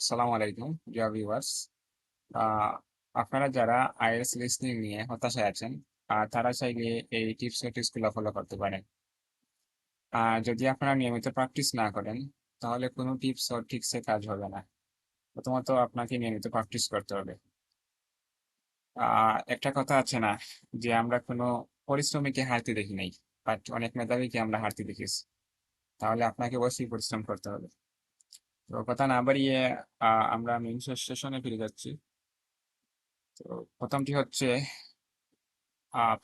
আসসালামু আলাইকুম dear viewers. আহ, আপনারা যারা আইএলটিএস লিসনিং নিয়ে হতাশায় আছেন তারা চাইলে এই টিপস ও ট্রিক্স গুলো ফলো করতে পারেন। যদি আপনারা নিয়মিত প্র্যাকটিস না করেন তাহলে কোনো টিপস ও ট্রিক্সে কাজ হবে না। প্রথমত আপনাকে নিয়মিত প্র্যাকটিস করতে হবে। একটা কথা আছে না, যে আমরা কোনো পরিশ্রমীকে হারতে দেখি নাই, বাট অনেক মেধাবীকে আমরা হারতে দেখেছি। তাহলে আপনাকে অবশ্যই পরিশ্রম করতে হবে। তো কথা না বাড়িয়ে আমরা মেইন সেশনে ফিরে যাচ্ছি। তো প্রথমটি হচ্ছে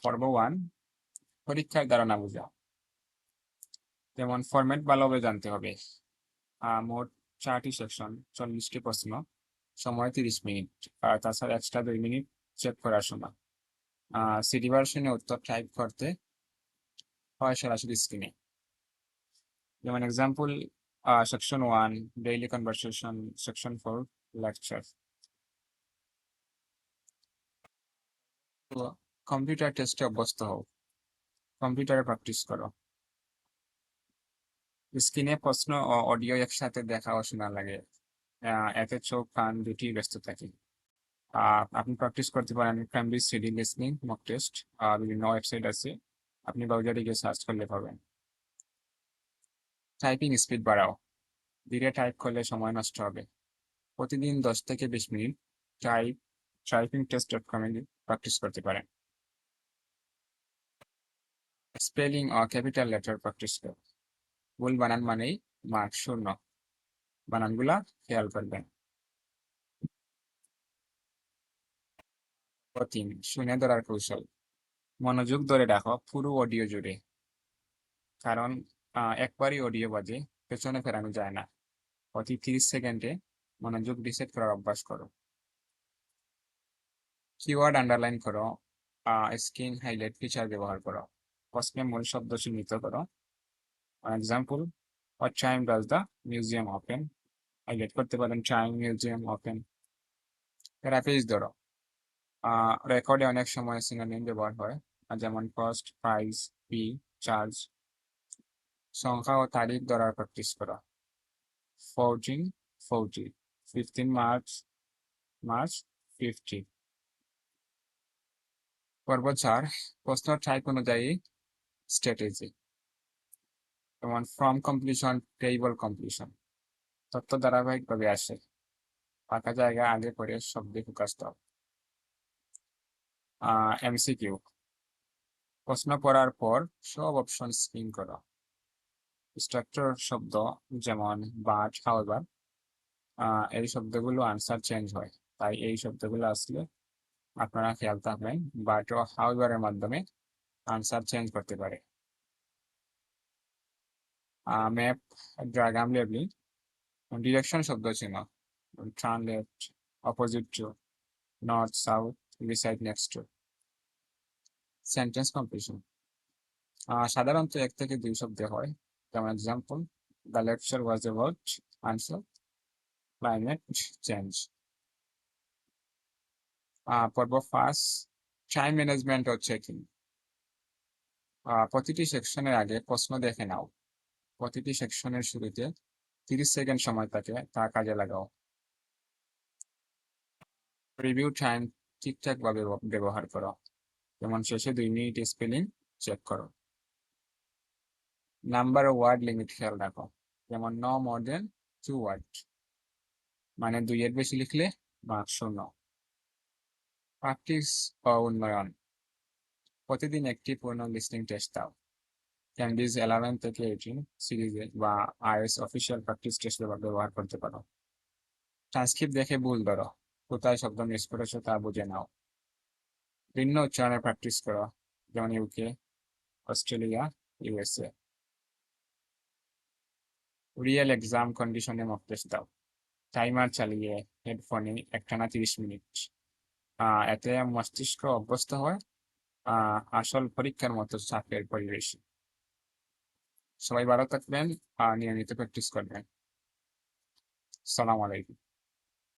পর্ব 1, পরীক্ষার ধারণা বোঝা। যেমন ফরম্যাট ভালোভাবে জানতে হবে। মোট 4টি সেকশন, 40টি প্রশ্ন, সময় 30 মিনিট, আর তাছাড়া এক্সট্রা 2 মিনিট চেক করার সময়। সিডি ভার্সনে উত্তর টাইপ করতে হয় সরাসরি স্ক্রিনে। যেমন example, section 1 daily conversation, section 4 lecture. তো কম্পিউটার টেস্টে অভ্যস্ত হও, কম্পিউটারে প্র্যাকটিস করো। স্ক্রিনে প্রশ্ন ও অডিও একসাথে দেখা ও শোনা লাগে। এতে চোখ কান দুটি ব্যস্ত থাকে। আপনি প্র্যাকটিস করতে পারেন Cambridge CD listening mock test. বিভিন্ন ওয়েবসাইট আছে, আপনি ব্রাউজারে গিয়ে সার্চ করলে পাবেন। টাইপিং স্পিড বাড়াও, ধীরে টাইপ করলে সময় নষ্ট হবে। প্রতিদিন 10 থেকে 20 মিনিট টাইপিং টেস্ট.com প্র্যাকটিস করতে পারেন। স্পেলিং ও ক্যাপিটাল লেটার প্র্যাকটিস করো, ভুল বানান মানেই মার্ক শূন্য, বানানগুলা খেয়াল করবেন। 3, শুনে ধরার কৌশল। মনোযোগ ধরে রাখো পুরো অডিও জুড়ে, কারণ একবারই অডিও বাজে পেছনে ফেরানো যায় না। প্রতি 30 সেকেন্ডে মনোযোগ রিসেট করার অভ্যাস করো। কিওয়ার্ড আন্ডারলাইন করো, স্ক্রিন হাইলাইট ফিচার ব্যবহার করো। প্রশ্নে মূল শব্দ চিহ্নিত করো। Example, what time does the museum open, highlight করতে পারেন টাইম মিউজিয়াম ওপেন। প্যারাফ্রেজ ধরো, রেকর্ডে অনেক সময় সিনোনিম ব্যবহার হয়, যেমন কস্ট, প্রাইস, ফি, চার্জ। সংখ্যা ও তারিখ ধরার প্র্যাকটিস করো। 14, 40, 15 মার্চ, মার্চ 50। পর্ব 4, প্রশ্ন টাইপ অনুযায়ী স্ট্র্যাটেজি। যেমন ফ্রম কমপ্লিশন, টেবল কমপ্লিশন। তথ্য ধারাবাহিকভাবে আসে, ফাঁকা জায়গা আগে করে শব্দে ফোকাস দাও। এমসিকিউ, প্রশ্ন পড়ার পর সব অপশন স্ক্রিন করো। স্ট্রাকচার শব্দ যেমন বাট, হাউএভার, এই শব্দগুলো আনসার চেঞ্জ হয়, তাই এই শব্দগুলো আসলে আপনারা খেয়াল থাকবেন। বাট ও হাউএভারের মাধ্যমে আনসার চেঞ্জ করতে পারে। ম্যাপ, ডায়াগ্রাম লেবলিং, ডিরেকশন শব্দ চেনা, turn left, opposite to, north south, beside next to. Sentence completion, সাধারণত 1 থেকে 2 শব্দে হয়। যেমন example, the lecture was about answer climate change. পর্ব 5, টাইম ম্যানেজমেন্ট ও চেকিং। প্রতিটি সেকশনের আগে প্রশ্ন দেখে নাও। প্রতিটি সেকশনের শুরুতে 30 সেকেন্ড সময় থাকে, তা কাজে লাগাও। রিভিউ টাইম ঠিকঠাক ভাবে ব্যবহার করো, যেমন শেষে 2 মিনিট স্পেলিং চেক করো। নাম্বার ও ওয়ার্ড লিমিট খেয়াল রাখো, যেমন নো মোর দেন 2 ওয়ার্ড, মানে 2-এর বেশি লিখলে মার্ক শূন্য। প্র্যাকটিস ও উন্নয়ন, প্রতিদিন একটি পূর্ণ লিসনিং টেস্ট দাও। ক্যামব্রিজ 11 থেকে 18 সিরিজে বা আইএস অফিসিয়াল প্র্যাকটিস টেস্ট ব্যবহার করতে পারো। ট্রান্সক্রিপ্ট দেখে ভুল ধরো, কোথায় শব্দ মিস করেছো তা বুঝে নাও। ভিন্ন উচ্চারণে প্র্যাকটিস করো, যেমন UK, Australia, USA. Real exam কন্ডিশনে মক টেস্ট দাও, টাইমার চালিয়ে হেডফোনে একটানা 30 মিনিট। এতে মস্তিষ্ক অভ্যস্ত হয় আসল পরীক্ষার মতো চাপের পরিবেশে। সবাই ভালো থাকবেন, নিয়মিত প্র্যাকটিস করবেন। সালাম আলাইকুম।